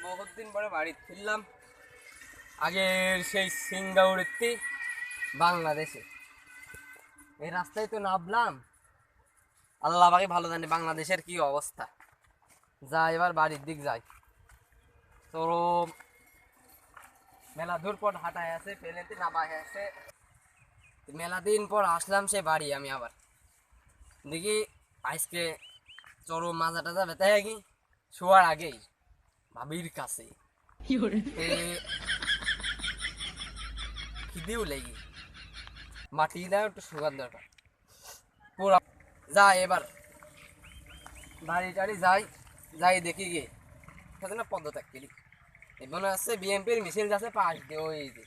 বহুত দিন পরে বাড়ি ফিরলাম। আগের সেই সিঙ্গাপুরের বাংলাদেশে এই রাস্তায় তো নামলাম। আল্লাহ বাকি ভালো জানে বাংলাদেশের কি অবস্থা। যা এবার বাড়ির দিক যাই। তোর মেলা দূর পর হাঁটায় আছে, প্লেনেতে নামায় আছে। মেলা দিন পর আসলাম সে বাড়ি। আমি আবার দেখি আজকে চরম মাজা টাজা ব্যথা কি শোয়ার আগেই ভাবির কাছে খিদেও লেগে মাটি দেওয়া একটু সুগার দরকার পুরা। যা এবার বাড়ি টাড়ি যাই যাই দেখি গিয়ে সেখানে পদত্যাগ করি। এবার আসছে বিএনপির মিছিল যাচ্ছে পাশ দিয়ে, ওই যে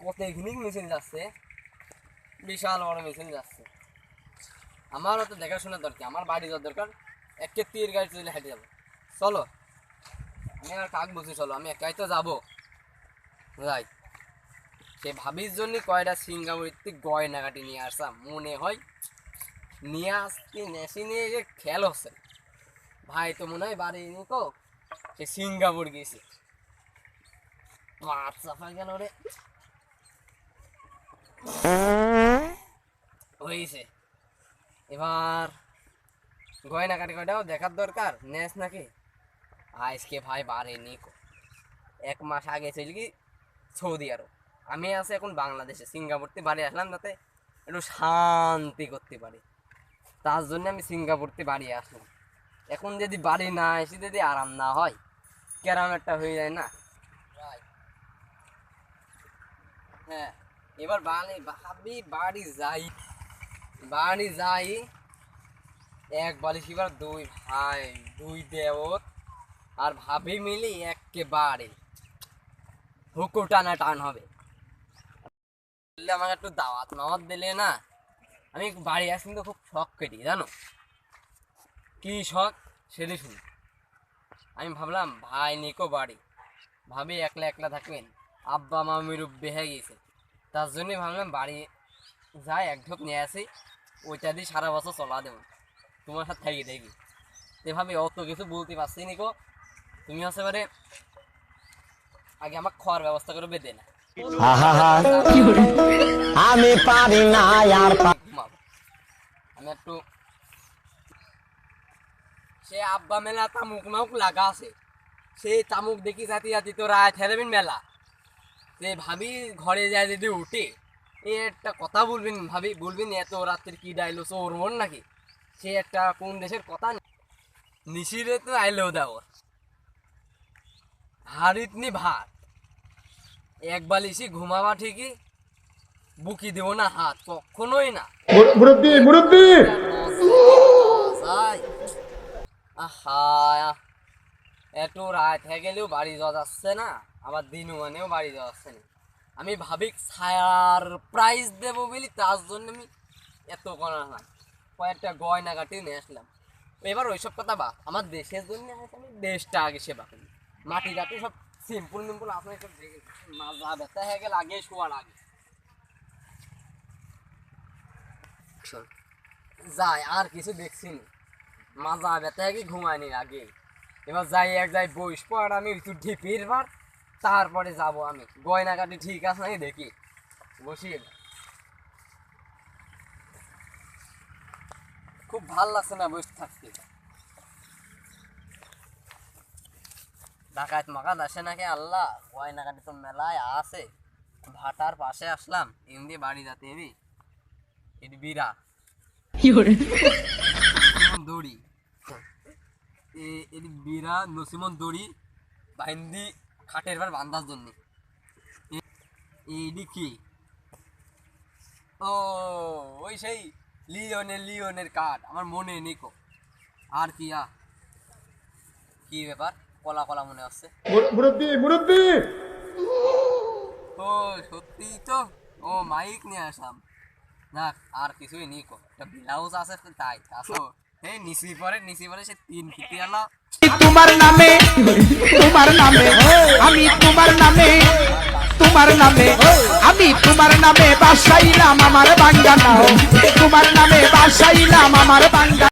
কতখানি মিছিল যাচ্ছে, বিশাল বড় মিছিল যাচ্ছে। আমারও তো দেখাশোনার দরকার, আমার বাড়ি যাওয়ার দরকার। একে তীর গাড়ি চলে হেঁটে যাবো। চলো আমি আর কাক বুঝি, চলো আমি একাই তো যাবো। যাই সে ভাবির জন্য কয়টা সিঙ্গাপুরের গয়নাগাটি নিয়ে আসলাম, মনে হয় নিয়ে আসতে নেশি নিয়ে যে খেয়াল হচ্ছে ভাই। তো মনে হয় বাড়ি নি তো সে সিঙ্গাপুর গেছে। পাঁচ সাফা গেল রে হয়েছে। এবার গয়নাকাটি কয়টাও দেখার দরকার, নেস নাকি আজকে ভাই বাড়ি নি। 1 মাস আগে ছিল কি সৌদি আরব, আমি আছি এখন বাংলাদেশে। সিঙ্গাপুরতে বাড়ি আসলাম যাতে একটু শান্তি করতে পারি, তার জন্য আমি সিঙ্গাপুরতে বাড়ি আসলাম। এখন যদি বাড়ি না এসে যদি আরাম না হয়, কেরাম একটা হয়ে যায় না। হ্যাঁ এবার ভাবি বাড়ি যাই এক বালিশ এবার 2 ভাই 2 দেওত আর ভাবি মিলি একেবারে হুকু টানা টান হবে। আমাকে একটু দাওয়াত মাওয়াত দিলে না, আমি বাড়ি আসি কিন্তু খুব শখ কেটে, জানো কি শখ সেটা শুনি। আমি ভাবলাম ভাই নিকো বাড়ি, ভাবি একলা একলা থাকবেন, আব্বা মামির বেহে গেছে, তার জন্যই ভাবলাম বাড়ি যাই এক ঢোক নিয়ে আসি, ওইটা দিয়ে সারা বছর চলা দেবো, তোমার সাথে থাকি দেখি। তো ভাবি অত কিছু বলতে পারছি নিকো, তুমি হচ্ছে পারে আগে আমার খাওয়ার ব্যবস্থা করে বেঁধে না। আমি পারি না আর আমি একটু সে আব্বা মেলা তামুক মাউক লাগা আছে, সেই তামুক দেখি জাতি জাতি তো রায় থেরাবিন মেলা। যে ভাবি ঘরে যায় যদি উঠে একটা কথা বলবেন, ভাবি বলবেন এত রাত্রের কি ডাইলো চোর মন নাকি, সে একটা কোন দেশের কথা নিশিরে তো আইলো দাও হারিতনি ভাত এক বালিশি ঘুমাবা ঠিকই, বুকি দেব না হাত কখনোই না। মুরব্বি মুরব্বি আহা এত রাত হয়ে গেলেও বাড়ি যাওয়া যাচ্ছে না, আবার দিনও মানেও বাড়ি যাওয়া যাচ্ছে না। আমি ভাবি ছায়ার প্রাইজ দেবো বলি, তার জন্য আমি এত করা না কয়েকটা গয়নাগাটি নিয়ে আসলাম। এবার ওইসব কথা বা আমার দেশের জন্য আমি দেশটা আগে সেবা করি। মাটি গাটি সব সিম্পল মিম্পল আপনার সব মাজা ব্যথা হয়ে গেলে আগে শোয়ার আগে যাই, আর কিছু দেখছি না, মাজা ব্যথা কি ঘুমায়নি আগে। এবার যাই এক যাই বইস পর আমি একটু ঢিপির বার, তারপরে যাব আমি। গয়নাগাটি ঠিক আছে নাকি দেখি, বসিয়ে খুব ভাল লাগছে না বসে থাকতে। ডাকাত মাকাত আসে নাকি আল্লাহ, গয়নাগাটি তো মেলায় আছে। ভাটার পাশে আসলাম, এমনি বাড়ি যাতে এবি এটি বিরা দড়ি এটি বিরা নসিমন দড়ি বাইন্দি খাটের বার বান্ধার জন্য। এইটি কি ও ওই সেই লিওনের কাঠ, আমার মনে নিকো। আর কি কি ব্যাপার কলা কলা মনে হচ্ছে। মুরব্বি মুরব্বি ও সত্যি তো, ও মাইক নিয়ে আসলাম না, আর কিছুই নিকো। একটা ব্লাউজ আছে তাই আসো। এই নিচি পরে সে 3 ফিটি আলা তোমার নামে আমি তোমার নামে আমি তোমার নামে বাসাইলাম আমার বাঙ্গানা, তোমার নামে বাসাইলাম আমার বাঙ্গা।